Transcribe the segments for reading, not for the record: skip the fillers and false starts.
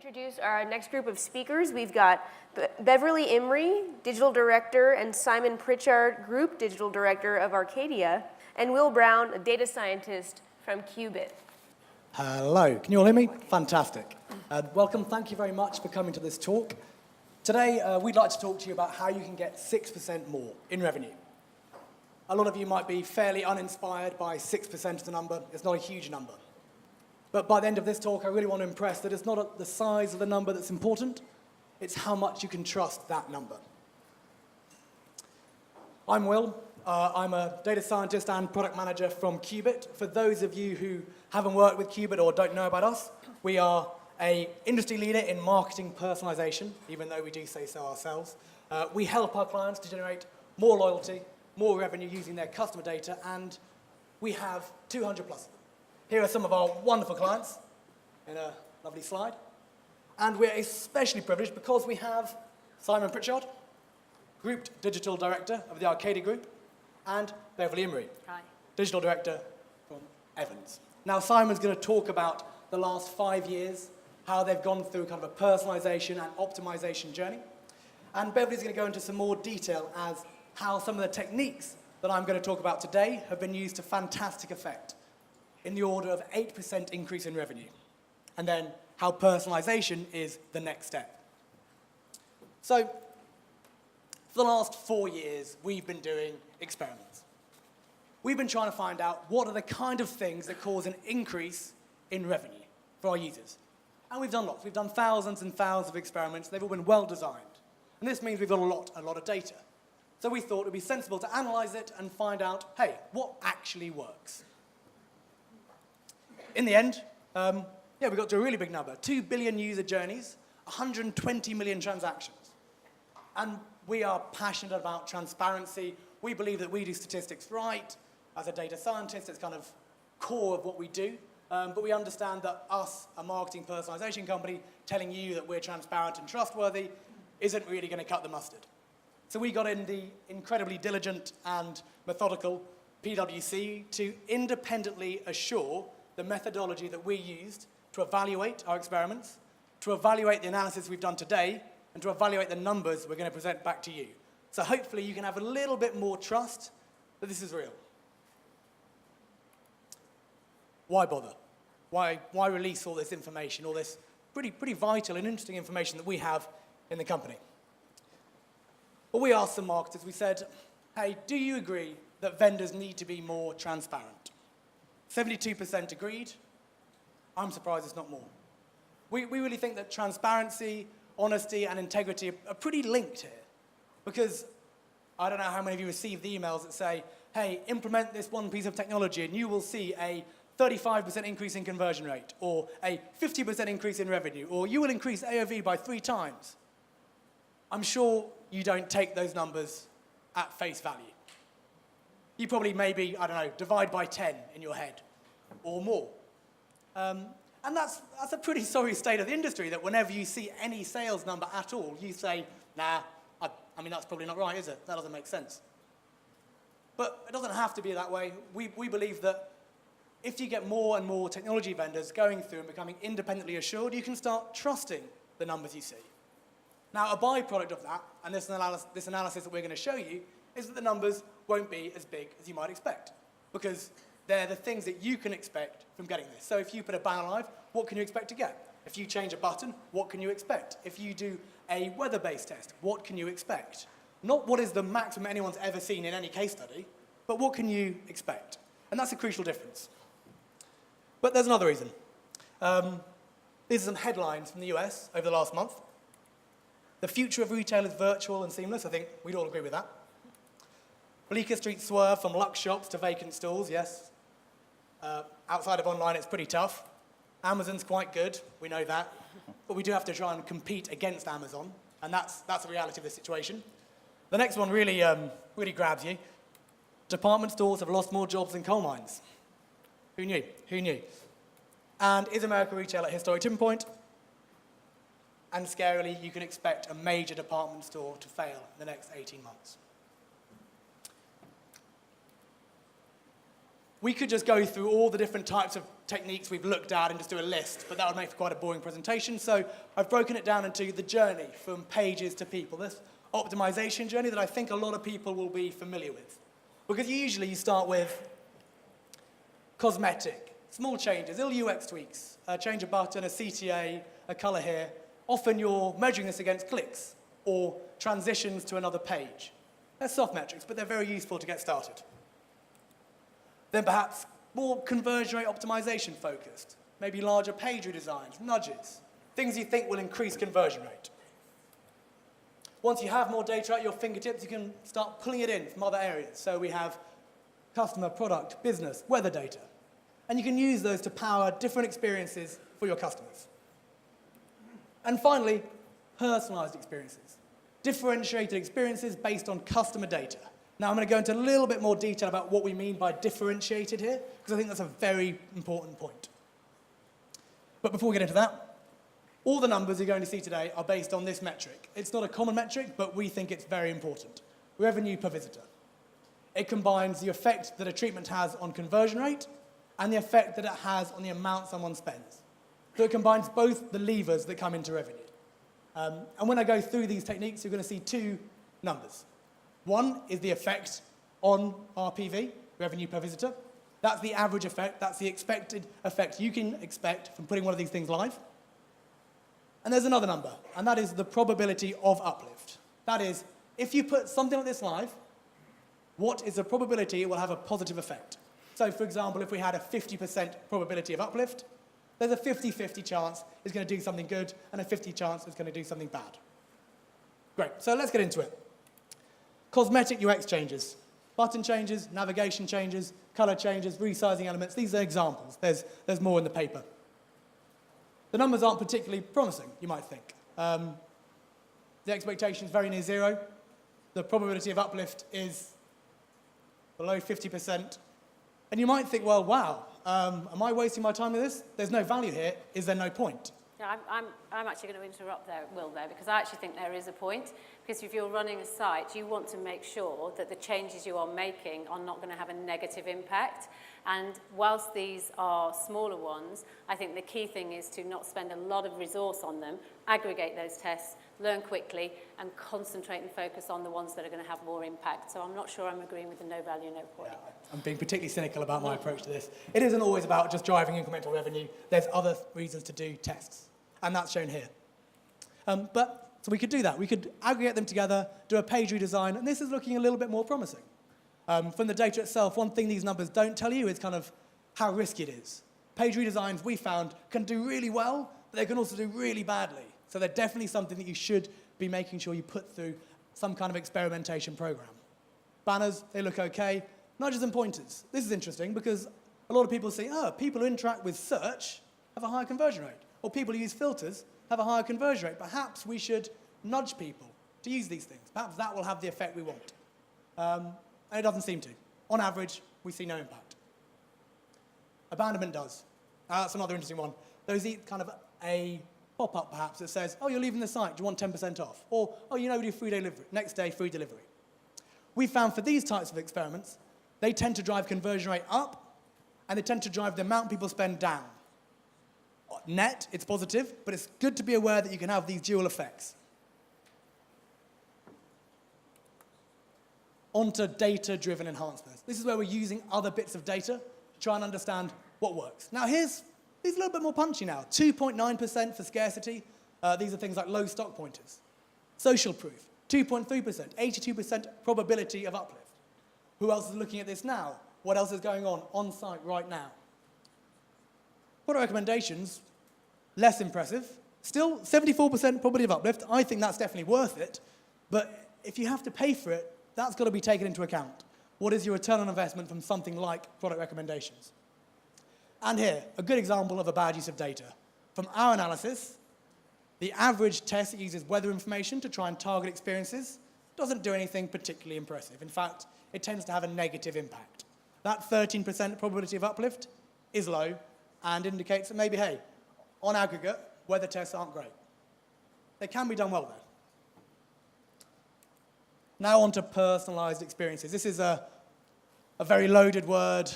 Introduce our next group of speakers. We've got Beverley Imrie, Digital Director, and Simon Pritchard, Group Digital Director of Arcadia, and Will Browne, a data scientist from Qubit. Hello, can you all hear me? Fantastic. Welcome, thank you very much for coming to this talk. Today, we'd like to talk to you about how you can get 6% more in revenue. A lot of you might be fairly uninspired by 6% as a number. It's not a huge number. But by the end of this talk, I really want to impress that it's not the size of the number that's important, it's how much you can trust that number. I'm Will. I'm a data scientist and product manager from Qubit. For those of you who haven't worked with Qubit or don't know about us, we are an industry leader in marketing personalization, even though we do say so ourselves. We help our clients to generate more loyalty, more revenue using their customer data, and we have 200 plus. Here are some of our wonderful clients in a lovely slide. And we're especially privileged because we have Simon Pritchard, Group Digital Director of the Arcadia Group, and Beverley Imrie, Hi. Digital Director from Evans. Now, Simon's going to talk about the last 5 years, how they've gone through kind of a personalization and optimization journey. And Beverley's going to go into some more detail as how some of the techniques that I'm going to talk about today have been used to fantastic effect, in the order of 8% increase in revenue, and then how personalization is the next step. So, for the last 4 years, we've been doing experiments. We've been trying to find out what are the kind of things that cause an increase in revenue for our users. And we've done lots. We've done thousands and thousands of experiments. They've all been well designed. And this means we've got a lot of data. So we thought it would be sensible to analyze it and find out, hey, what actually works? In the end, we got to a really big number, 2 billion user journeys, 120 million transactions. And we are passionate about transparency. We believe that we do statistics right. As a data scientist, it's kind of core of what we do. But we understand that us, a marketing personalization company, telling you that we're transparent and trustworthy isn't really going to cut the mustard. So we got in the incredibly diligent and methodical PwC to independently assure the methodology that we used to evaluate our experiments, to evaluate the analysis we've done today, and to evaluate the numbers we're going to present back to you. So hopefully you can have a little bit more trust that this is real. Why bother? Why release all this information, all this pretty vital and interesting information that we have in the company? Well, we asked some marketers, we said, hey, do you agree that vendors need to be more transparent? 72% agreed. I'm surprised it's not more. We really think that transparency, honesty, and integrity are pretty linked here. Because I don't know how many of you received the emails that say, hey, implement this one piece of technology and you will see a 35% increase in conversion rate, or a 50% increase in revenue, or you will increase AOV by 3 times. I'm sure you don't take those numbers at face value. You probably maybe, I don't know, divide by 10 in your head or more. And that's a pretty sorry state of the industry, that whenever you see any sales number at all, you say, nah, I mean, that's probably not right, is it? That doesn't make sense. But it doesn't have to be that way. We believe that if you get more and more technology vendors going through and becoming independently assured, you can start trusting the numbers you see. Now, a byproduct of that, and this analysis that we're going to show you, is that the numbers won't be as big as you might expect, because they're the things that you can expect from getting this. So if you put a banner live, what can you expect to get? If you change a button, what can you expect? If you do a weather-based test, what can you expect? Not what is the maximum anyone's ever seen in any case study, but what can you expect? And that's a crucial difference. But there's another reason. These are some headlines from the US over the last month. The future of retail is virtual and seamless. I think we'd all agree with that. Bleecker Street swerve from luxe shops to vacant stores, yes. Outside of online, it's pretty tough. Amazon's quite good, we know that. But we do have to try and compete against Amazon, and that's the reality of the situation. The next one really grabs you. Department stores have lost more jobs than coal mines. Who knew? Who knew? And is America retail at historic tipping point? And scarily, you can expect a major department store to fail in the next 18 months. we could just go through all the different types of techniques we've looked at and just do a list, but that would make for quite a boring presentation. So I've broken it down into the journey from pages to people, this optimization journey that I think a lot of people will be familiar with. Because usually you start with cosmetic, small changes, little UX tweaks, change a button, a CTA, a color here. Often you're measuring this against clicks or transitions to another page. They're soft metrics, but they're very useful to get started. Then perhaps more conversion rate optimization focused, maybe larger page redesigns, nudges, things you think will increase conversion rate. Once you have more data at your fingertips, you can start pulling it in from other areas. So we have customer, product, business, weather data. And you can use those to power different experiences for your customers. And finally, personalized experiences. Differentiated experiences based on customer data. Now, I'm going to go into a little bit more detail about what we mean by differentiated here, because I think that's a very important point. But before we get into that, all the numbers you're going to see today are based on this metric. It's not a common metric, but we think it's very important. Revenue per visitor. It combines the effect that a treatment has on conversion rate and the effect that it has on the amount someone spends. So it combines both the levers that come into revenue. And when I go through these techniques, you're going to see two numbers. One is the effect on RPV, revenue per visitor. That's the average effect. That's the expected effect you can expect from putting one of these things live. And there's another number, and that is the probability of uplift. That is, if you put something like this live, what is the probability it will have a positive effect? So, for example, if we had a 50% probability of uplift, there's a 50-50 chance it's going to do something good and a 50 chance it's going to do something bad. Great, so let's get into it. Cosmetic UX changes. Button changes, navigation changes, color changes, resizing elements. These are examples. There's more in the paper. The numbers aren't particularly promising, you might think. The expectation is very near zero. The probability of uplift is below 50%. And you might think, well, wow, am I wasting my time with this? There's no value here. Is there no point? Yeah, I'm actually going to interrupt there, Will, because I actually think there is a point. Because if you're running a site, you want to make sure that the changes you are making are not going to have a negative impact. And whilst these are smaller ones, I think the key thing is to not spend a lot of resource on them, aggregate those tests, learn quickly, and concentrate and focus on the ones that are going to have more impact. So I'm not sure I'm agreeing with the no value, no point. Yeah, I'm being particularly cynical about my approach to this. It isn't always about just driving incremental revenue. There's other reasons to do tests, and that's shown here. So we could do that. We could aggregate them together, do a page redesign, and this is looking a little bit more promising. From the data itself, one thing these numbers don't tell you is kind of how risky it is. Page redesigns, we found, can do really well, but they can also do really badly. So they're definitely something that you should be making sure you put through some kind of experimentation program. Banners, they look okay. Nudges and pointers. This is interesting because a lot of people say, oh, people who interact with search have a higher conversion rate, or people who use filters have a higher conversion rate. Perhaps we should nudge people to use these things. Perhaps that will have the effect we want. And it doesn't seem to. On average, we see no impact. Abandonment does. That's another interesting one. Those eat kind of a pop-up, perhaps, that says, oh, you're leaving the site, do you want 10% off? Or, oh, you know, we do free delivery, next day, free delivery. We found for these types of experiments, they tend to drive conversion rate up, and they tend to drive the amount people spend down. Net, it's positive, but it's good to be aware that you can have these dual effects. Onto data-driven enhancements. This is where we're using other bits of data to try and understand what works. Now, here's a little bit more punchy now. 2.9% for scarcity. These are things like low stock pointers. Social proof, 2.3%, 82% probability of uplift. Who else is looking at this now? What else is going on site right now? Product recommendations, less impressive. Still 74% probability of uplift. I think that's definitely worth it. But if you have to pay for it, that's got to be taken into account. What is your return on investment from something like product recommendations? And here, a good example of a bad use of data. From our analysis, the average test uses weather information to try and target experiences. Doesn't do anything particularly impressive. In fact, it tends to have a negative impact. That 13% probability of uplift is low and indicates that maybe, hey, on aggregate, weather tests aren't great. They can be done well, though. Now on to personalized experiences. This is a very loaded word.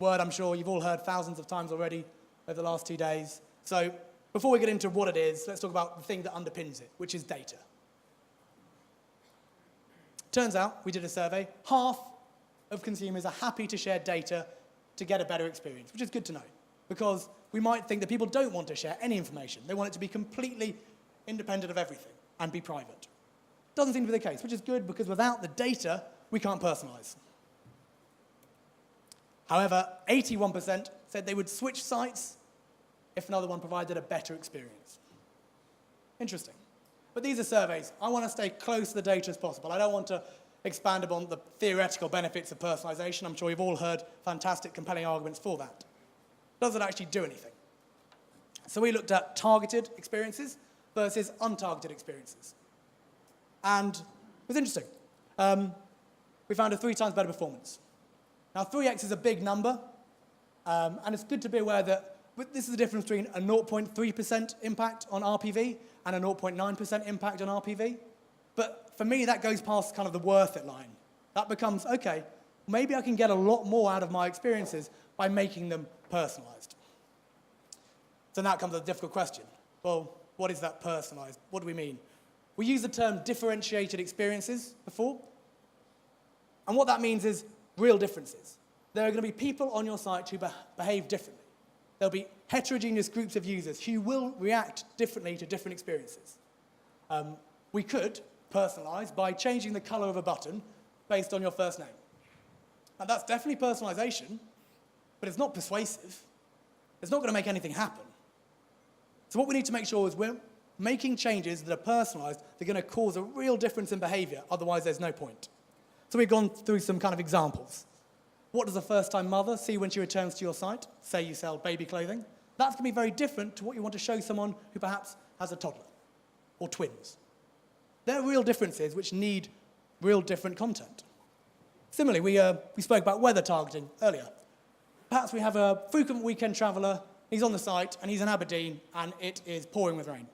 word I'm sure you've all heard thousands of times already over the last 2 days. So before we get into what it is, let's talk about the thing that underpins it, which is data. Turns out, we did a survey, half of consumers are happy to share data to get a better experience, which is good to know, because we might think that people don't want to share any information. They want it to be completely independent of everything and be private. Doesn't seem to be the case, which is good, because without the data, we can't personalize. However, 81% said they would switch sites if another one provided a better experience. Interesting. But these are surveys. I want to stay close to the data as possible. I don't want to expand upon the theoretical benefits of personalization. I'm sure you've all heard fantastic, compelling arguments for that. Does it actually do anything? So we looked at targeted experiences versus untargeted experiences. And it was interesting. We found a 3 times better performance. Now, 3x is a big number, and it's good to be aware that this is the difference between a 0.3% impact on RPV and a 0.9% impact on RPV. But for me, that goes past kind of the worth it line. That becomes, okay, maybe I can get a lot more out of my experiences by making them personalized. So now comes a difficult question. Well, what is that personalized? What do we mean? We used the term differentiated experiences before. And what that means is real differences. There are going to be people on your site who behave differently. There'll be heterogeneous groups of users who will react differently to different experiences. We could personalize by changing the color of a button based on your first name. And that's definitely personalization, but it's not persuasive. It's not going to make anything happen. So what we need to make sure is we're making changes that are personalized that are going to cause a real difference in behavior, otherwise there's no point. So we've gone through some kind of examples. What does a first-time mother see when she returns to your site? Say you sell baby clothing. That's going to be very different to what you want to show someone who perhaps has a toddler or twins. There are real differences which need real different content. Similarly, we spoke about weather targeting earlier. Perhaps we have a frequent weekend traveller, he's on the site, and he's in Aberdeen, and it is pouring with rain.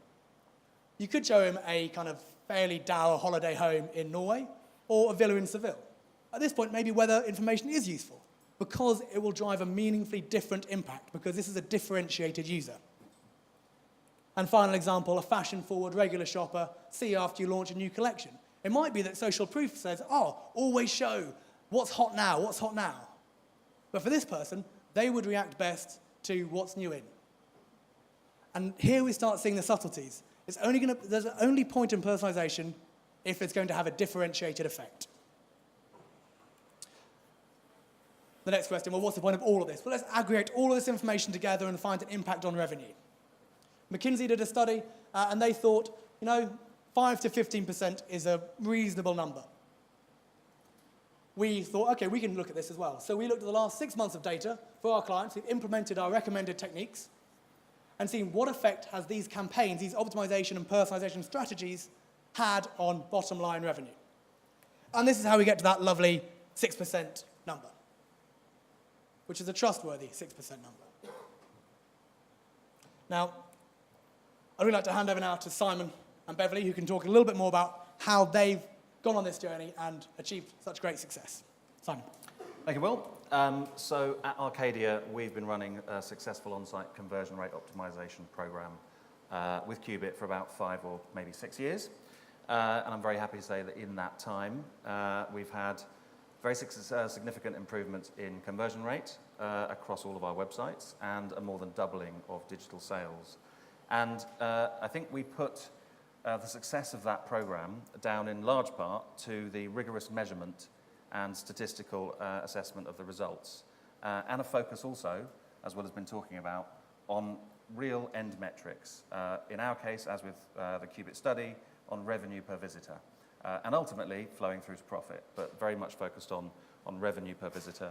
You could show him a kind of fairly dour holiday home in Norway or a villa in Seville. At this point, maybe weather information is useful because it will drive a meaningfully different impact because this is a differentiated user. And final example, a fashion-forward regular shopper, see after you launch a new collection. It might be that social proof says, oh, always show what's hot now, what's hot now. But for this person, they would react best to what's new in. And here we start seeing the subtleties. There's only point in personalization if it's going to have a differentiated effect. The next question, well, what's the point of all of this? Well, let's aggregate all of this information together and find an impact on revenue. McKinsey did a study, and they thought, 5 to 15% is a reasonable number. We thought, okay, we can look at this as well. So we looked at the last 6 months of data for our clients who've implemented our recommended techniques and seen what effect has these campaigns, these optimization and personalization strategies had on bottom line revenue. And this is how we get to that lovely 6% number, which is a trustworthy 6% number. Now, I'd really like to hand over now to Simon and Beverley, who can talk a little bit more about how they've gone on this journey and achieved such great success. Simon. Thank you, Will. So at Arcadia, we've been running a successful on-site conversion rate optimization program with Qubit for about 5 or maybe 6 years. And I'm very happy to say that in that time, we've had very significant improvements in conversion rate across all of our websites and a more than doubling of digital sales. And I think we put the success of that program down in large part to the rigorous measurement and statistical assessment of the results. And a focus also, as Will has been talking about, on real end metrics. In our case, as with the Qubit study, on revenue per visitor. And ultimately flowing through to profit, but very much focused on revenue per visitor,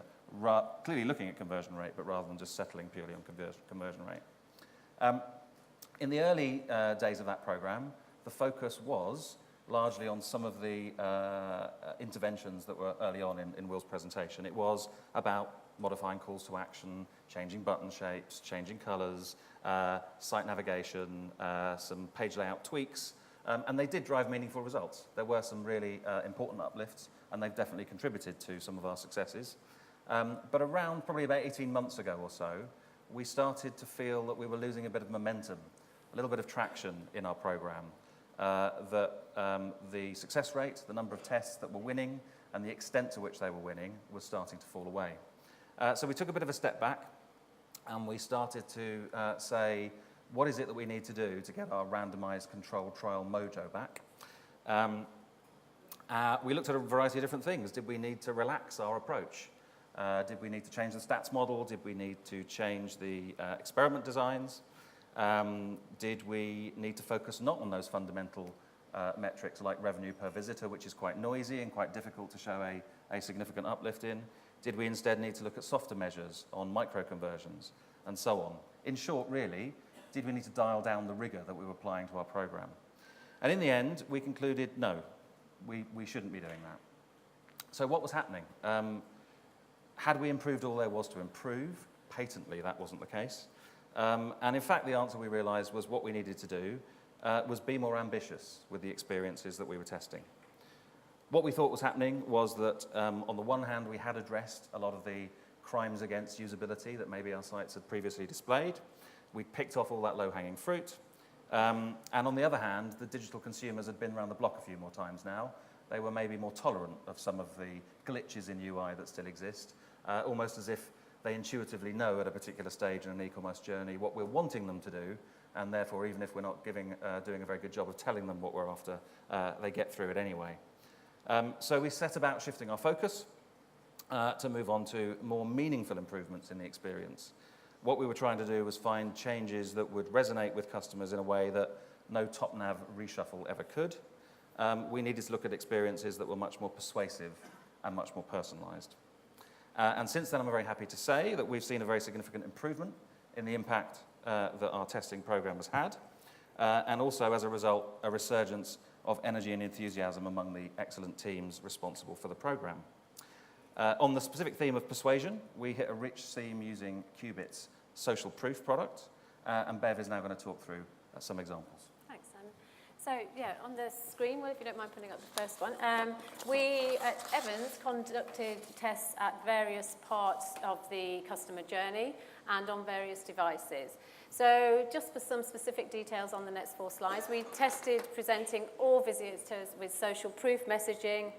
clearly looking at conversion rate, but rather than just settling purely on conversion rate. In the early days of that program, the focus was largely on some of the interventions that were early on in Will's presentation. It was about modifying calls to action, changing button shapes, changing colors, site navigation, some page layout tweaks, and they did drive meaningful results. There were some really important uplifts, and they've definitely contributed to some of our successes. But around probably about 18 months ago or so, we started to feel that we were losing a bit of momentum, a little bit of traction in our program, that the success rate, the number of tests that were winning, and the extent to which they were winning was starting to fall away. So we took a bit of a step back, and we started to say, what is it that we need to do to get our randomized controlled trial mojo back? We looked at a variety of different things. Did we need to relax our approach? Did we need to change the stats model? Did we need to change the experiment designs? Did we need to focus not on those fundamental metrics like revenue per visitor, which is quite noisy and quite difficult to show a significant uplift in? Did we instead need to look at softer measures on micro-conversions and so on? In short, really, did we need to dial down the rigor that we were applying to our program? And in the end, we concluded, no, we shouldn't be doing that. So what was happening? Had we improved all there was to improve? Patently, that wasn't the case. And in fact, the answer we realized was what we needed to do was be more ambitious with the experiences that we were testing. What we thought was happening was that, on the one hand, we had addressed a lot of the crimes against usability that maybe our sites had previously displayed. We picked off all that low-hanging fruit. And on the other hand, the digital consumers had been around the block a few more times now. They were maybe more tolerant of some of the glitches in UI that still exist, almost as if they intuitively know at a particular stage in an e-commerce journey what we're wanting them to do, and therefore, even if we're not doing a very good job of telling them what we're after, they get through it anyway. So we set about shifting our focus to move on to more meaningful improvements in the experience. What we were trying to do was find changes that would resonate with customers in a way that no top-nav reshuffle ever could. We needed to look at experiences that were much more persuasive and much more personalized. And since then, I'm very happy to say that we've seen a very significant improvement in the impact that our testing program has had, and also, as a result, a resurgence of energy and enthusiasm among the excellent teams responsible for the program. On the specific theme of persuasion, we hit a rich seam using Qubit's social proof product, and Bev is now going to talk through some examples. Thanks, Simon. So, yeah, on the screen, well, if you don't mind putting up the first one, we at Evans conducted tests at various parts of the customer journey and on various devices. So just for some specific details on the next 4 slides, we tested presenting all visitors with social proof messaging.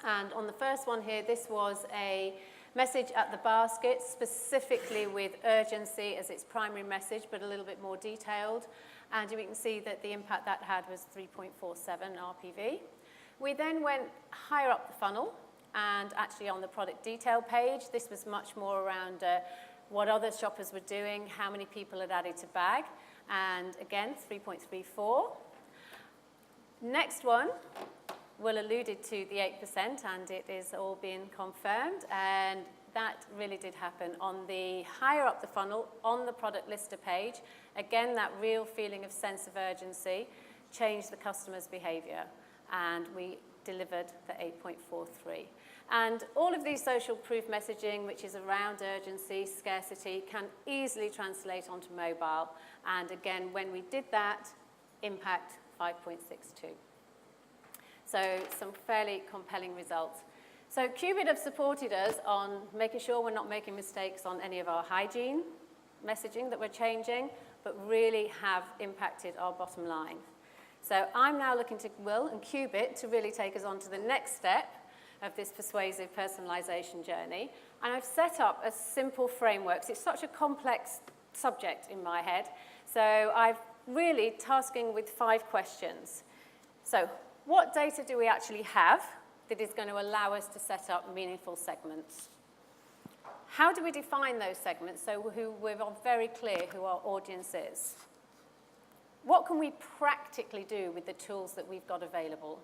And on the first one here, this was a message at the basket, specifically with urgency as its primary message, but a little bit more detailed. And you can see that the impact that had was 3.47 RPV. We then went higher up the funnel, and actually on the product detail page, this was much more around what other shoppers were doing, how many people had added to bag, and again, 3.34. Next one, Will alluded to the 8%, and it is all being confirmed, and that really did happen on the higher up the funnel, on the product lister page. Again, that real feeling of sense of urgency changed the customer's behavior, and we delivered the 8.43. And all of these social proof messaging, which is around urgency, scarcity, can easily translate onto mobile. And again, when we did that, impact 5.62. So some fairly compelling results. So Qubit have supported us on making sure we're not making mistakes on any of our hygiene messaging that we're changing, but really have impacted our bottom line. So I'm now looking to Will and Qubit to really take us on to the next step of this persuasive personalization journey. And I've set up a simple framework. It's such a complex subject in my head. So I've really tasking with 5 questions. So what data do we actually have that is going to allow us to set up meaningful segments? How do we define those segments so we're very clear who our audience is? What can we practically do with the tools that we've got available?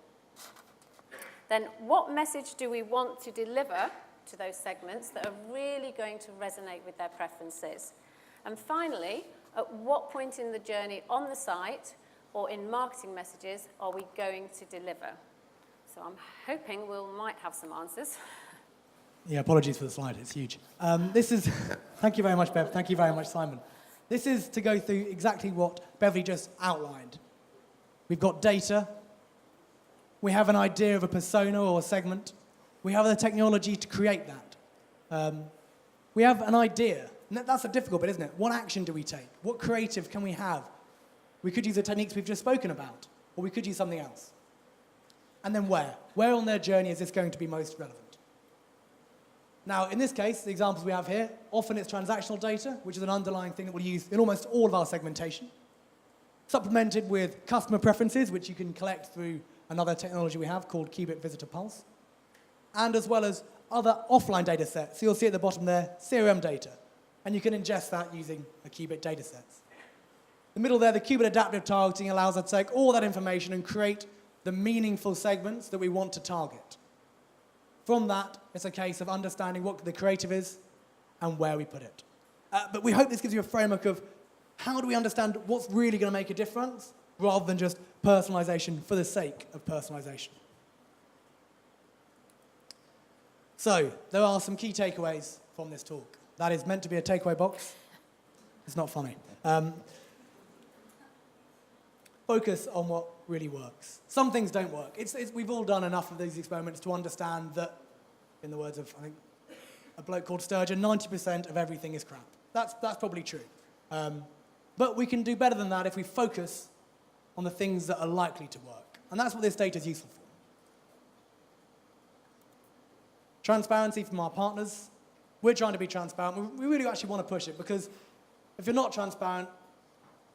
Then what message do we want to deliver to those segments that are really going to resonate with their preferences? And finally, at what point in the journey on the site or in marketing messages are we going to deliver? So I'm hoping Will might have some answers. Yeah, apologies for the slide, it's huge. Thank you very much, Bev, thank you very much, Simon. This is to go through exactly what Beverley just outlined. We've got data, we have an idea of a persona or a segment, we have the technology to create that. we have an idea. And that's the difficult bit, isn't it? What action do we take? What creative can we have? We could use the techniques we've just spoken about, or we could use something else. And then where? Where on their journey is this going to be most relevant? Now, in this case, the examples we have here, often it's transactional data, which is an underlying thing that we'll use in almost all of our segmentation, supplemented with customer preferences, which you can collect through another technology we have called Qubit Visitor Pulse, and as well as other offline data sets. So you'll see at the bottom there, CRM data, and you can ingest that using a Qubit data set. The middle there, the Qubit adaptive targeting allows us to take all that information and create the meaningful segments that we want to target. From that, it's a case of understanding what the creative is and where we put it. But we hope this gives you a framework of how do we understand what's really going to make a difference rather than just personalization for the sake of personalization. So, there are some key takeaways from this talk. That is meant to be a takeaway box. It's not funny. Focus on what really works. Some things don't work. We've all done enough of these experiments to understand that, in the words of, I think, a bloke called Sturgeon, 90% of everything is crap. That's probably true. But we can do better than that if we focus on the things that are likely to work. And that's what this data is useful for. Transparency from our partners. We're trying to be transparent. We really actually want to push it, because if you're not transparent,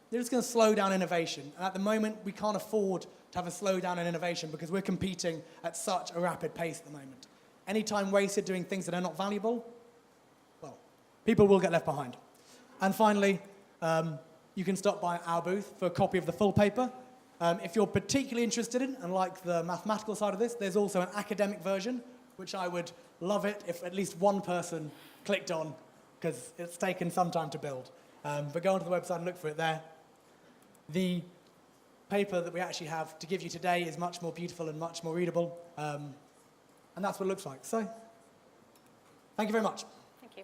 they're just going to slow down innovation. And at the moment, we can't afford to have a slowdown in innovation because we're competing at such a rapid pace at the moment. Any time wasted doing things that are not valuable, well, people will get left behind. And finally, you can stop by our booth for a copy of the full paper. If you're particularly interested in and like the mathematical side of this, there's also an academic version, which I would love it if at least one person clicked on, because it's taken some time to build. But go onto the website and look for it there. The paper that we actually have to give you today is much more beautiful and much more readable, and that's what it looks like. So, thank you very much. Thank you.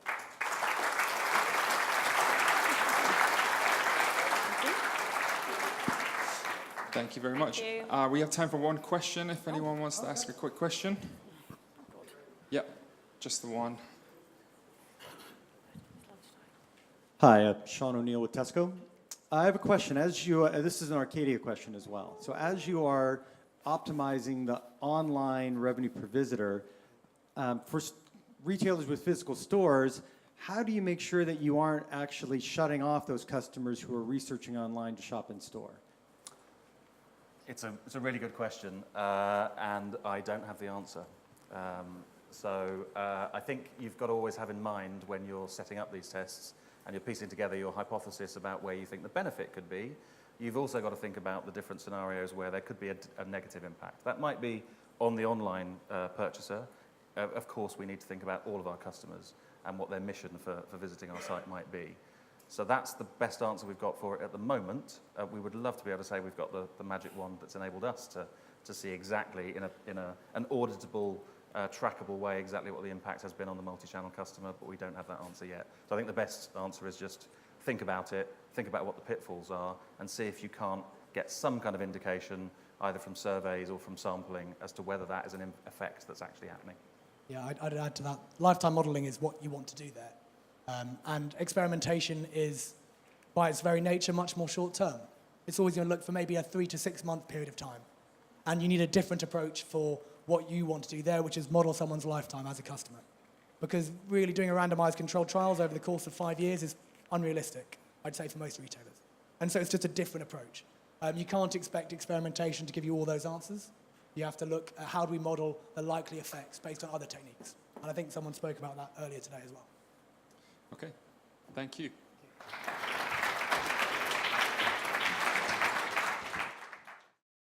Thank you very much. We have time for one question, if anyone wants to ask a quick question. Yep, just the one. Hi, Sean O'Neill with Tesco. I have a question. As you, this is an Arcadia question as well. So as you are optimizing the online revenue per visitor, for retailers with physical stores, how do you make sure that you aren't actually shutting off those customers who are researching online to shop in store? It's a really good question, and I don't have the answer. So I think you've got to always have in mind when you're setting up these tests and you're piecing together your hypothesis about where you think the benefit could be, you've also got to think about the different scenarios where there could be a negative impact. That might be on the online purchaser. Of course, we need to think about all of our customers and what their mission for visiting our site might be. So that's the best answer we've got for it at the moment. We would love to be able to say we've got the magic wand that's enabled us to see exactly in an auditable, trackable way exactly what the impact has been on the multi-channel customer, but we don't have that answer yet. So I think the best answer is just think about it, think about what the pitfalls are, and see if you can't get some kind of indication, either from surveys or from sampling, as to whether that is an effect that's actually happening. Yeah, I'd add to that. Lifetime modeling is what you want to do there. And experimentation is, by its very nature, much more short-term. It's always going to look for maybe a 3 to 6 month period of time. And you need a different approach for what you want to do there, which is model someone's lifetime as a customer. Because really doing a randomized controlled trials over the course of 5 years is unrealistic, I'd say, for most retailers. And so it's just a different approach. You can't expect experimentation to give you all those answers. You have to look at how do we model the likely effects based on other techniques. And I think someone spoke about that earlier today as well. Okay, thank you.